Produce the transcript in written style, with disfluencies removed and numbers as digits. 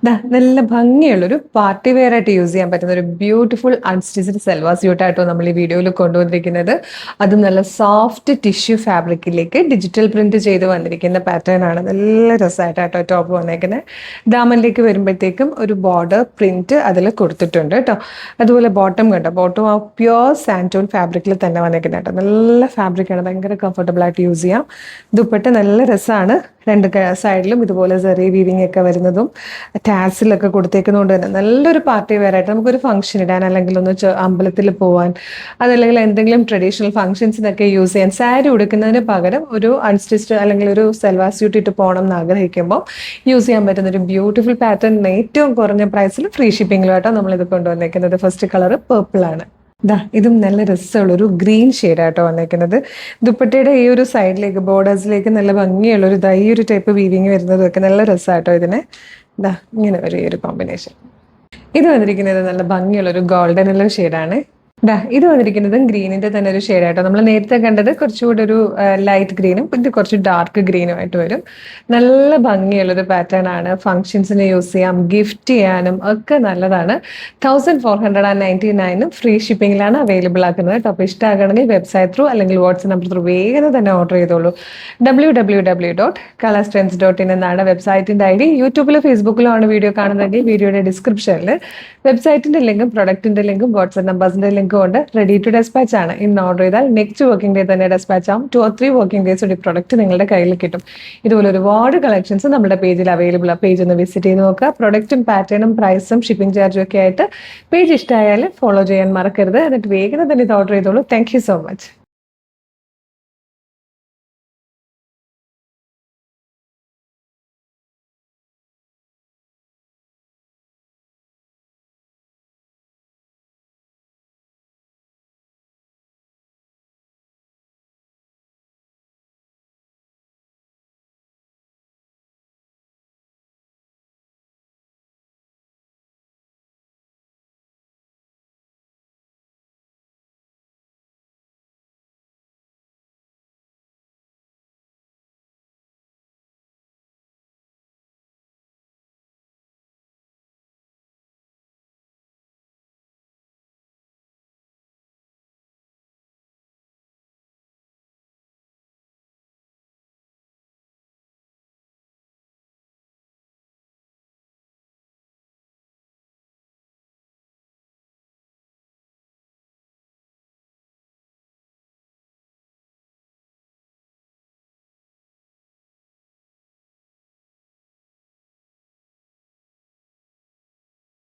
നല്ല ഭംഗിയുള്ളൊരു party wear ആയിട്ട് യൂസ് ചെയ്യാൻ പറ്റുന്ന ഒരു ബ്യൂട്ടിഫുൾ അൺസ്റ്റിച്ച്ഡ് സെൽവാർ സ്യൂട്ടായിട്ടോ നമ്മൾ ഈ വീഡിയോയിൽ കൊണ്ടുവന്നിരിക്കുന്നത്. അത് നല്ല സോഫ്റ്റ് ടിഷ്യൂ ഫാബ്രിക്കിലേക്ക് ഡിജിറ്റൽ പ്രിന്റ് ചെയ്ത് വന്നിരിക്കുന്ന പാറ്റേൺ ആണ്. നല്ല രസമായിട്ടോ ടോപ്പ് വന്നേക്കുന്നത്. ദാമനിലേക്ക് വരുമ്പോഴത്തേക്കും ഒരു ബോർഡർ പ്രിന്റ് അതിൽ കൊടുത്തിട്ടുണ്ട് കേട്ടോ. അതുപോലെ ബോട്ടം കണ്ടോ, ബോട്ടം ആ പ്യുവർ സാൻറ്റോൺ ഫാബ്രിക്കിൽ തന്നെ വന്നേക്കുന്നത് കേട്ടോ. നല്ല ഫാബ്രിക്കാണ്, ഭയങ്കര കംഫർട്ടബിൾ ആയിട്ട് യൂസ് ചെയ്യാം. ദുപ്പട്ട നല്ല രസമാണ്, രണ്ട് സൈഡിലും ഇതുപോലെ സെറി വീവിങ് ഒക്കെ വരുന്നതും ടാസിലൊക്കെ കൊടുത്തേക്കുന്നതുകൊണ്ട് തന്നെ നല്ലൊരു പാർട്ടി വെയർ ആയിട്ട് നമുക്കൊരു ഫംഗ്ഷൻ ഇടാൻ, അല്ലെങ്കിൽ ഒന്ന് അമ്പലത്തിൽ പോകാൻ, അതല്ലെങ്കിൽ എന്തെങ്കിലും ട്രഡീഷണൽ ഫംഗ്ഷൻസിനൊക്കെ യൂസ് ചെയ്യാൻ, സാരി ഉടുക്കുന്നതിന് പകരം ഒരു അൺസ്റ്റിച്ച്ഡ് അല്ലെങ്കിൽ ഒരു സൽവാർ സ്യൂട്ട് ഇട്ട് പോകണം എന്ന് ആഗ്രഹിക്കുമ്പോൾ യൂസ് ചെയ്യാൻ പറ്റുന്ന ഒരു ബ്യൂട്ടിഫുൾ പാറ്റേൺ, ഏറ്റവും കുറഞ്ഞ പ്രൈസിൽ ഫ്രീ ഷിപ്പിങ്ങിലുമായിട്ടോ നമ്മളിത് കൊണ്ടുവന്നേക്കുന്നത്. ഫസ്റ്റ് കളർ പേർപ്പിൾ ആണ്. ഇതും നല്ല രസമുള്ള ഒരു ഗ്രീൻ ഷെയ്ഡായിട്ടോ വന്നേക്കുന്നത്. ദുപ്പട്ടയുടെ ഈ ഒരു സൈഡിലേക്ക് ബോർഡേഴ്സിലേക്ക് നല്ല ഭംഗിയുള്ള ഒരു ഈ ഒരു ടൈപ്പ് വീവിങ് വരുന്നതും ഒക്കെ നല്ല രസമായിട്ടോ ഇതിനെ. ഇങ്ങനെ ഒരു ഈ ഒരു കോമ്പിനേഷൻ. ഇത് വന്നിരിക്കുന്നത് നല്ല ഭംഗിയുള്ള ഒരു ഗോൾഡൻ യെല്ലോ ഷെയ്ഡാണ്. ഇത് വന്നിരിക്കുന്നതും ഗ്രീനിന്റെ തന്നെ ഒരു ഷെയ്ഡായിട്ടോ. നമ്മൾ നേരത്തെ കണ്ടത് കുറച്ചുകൂടി ഒരു ലൈറ്റ് ഗ്രീനും ഇത് കുറച്ച് ഡാർക്ക് ഗ്രീനും ആയിട്ട് വരും. നല്ല ഭംഗിയുള്ളൊരു പാറ്റേൺ ആണ്. ഫംഗ്ഷൻസിന് യൂസ് ചെയ്യാം, ഗിഫ്റ്റ് ചെയ്യാനും ഒക്കെ നല്ലതാണ്. 1499 ഫ്രീ ഷിപ്പിംഗിലാണ് അവൈലബിൾ ആക്കുന്നത് കേട്ടോ. അപ്പോൾ ഇഷ്ടമാകണമെങ്കിൽ വെബ്സൈറ്റ് ത്രൂ അല്ലെങ്കിൽ വാട്സ്ആപ്പ് നമ്പർ ത്രൂ വേഗം തന്നെ ഓർഡർ ചെയ്തോളൂ. www.colorstrends.in എന്നാണ് വെബ്സൈറ്റിന്റെ ID. യൂട്യൂബിലും ഫേസ്ബുക്കിലും ആണ് വീഡിയോ കാണുന്നതെങ്കിൽ വീഡിയോയുടെ ഡിസ്ക്രിപ്ഷനിൽ വെബ്സൈറ്റിന്റെ ലിങ്കും പ്രൊഡക്റ്റിന്റെ ലിങ്കും വാട്സ്ആപ്പ് നമ്പേഴ്സിന്റെ ലിങ്കും കൊണ്ട് റെഡി ടു ഡെസ്പാച്ച് ആണ്. ഇന്ന് ഓർഡർ ചെയ്താൽ നെക്സ്റ്റ് വർക്കിംഗ് ഡേ തന്നെ ഡെസ്പാച്ച് ആവും. 2 or 3 വർക്കിംഗ് ഡേയ്സ് കൂടി പ്രൊഡക്റ്റ് നിങ്ങളുടെ കയ്യിൽ കിട്ടും. ഇതുപോലെ ഒരുപാട് കളക്ഷൻസ് നമ്മുടെ പേജിൽ അവൈലബിൾ ആണ്. പേജ് ഒന്ന് വിസിറ്റ് ചെയ്ത് നോക്കുക. പ്രൊഡക്റ്റും പാറ്റേണും പ്രൈസും ഷിപ്പിംഗ് ചാർജും ഒക്കെ ആയിട്ട് പേജ് ഇഷ്ടമായാൽ ഫോളോ ചെയ്യാൻ മറക്കരുത്. എന്നിട്ട് വേഗം തന്നെ ഇത് ഓർഡർ ചെയ്തോളൂ. Thank you so much.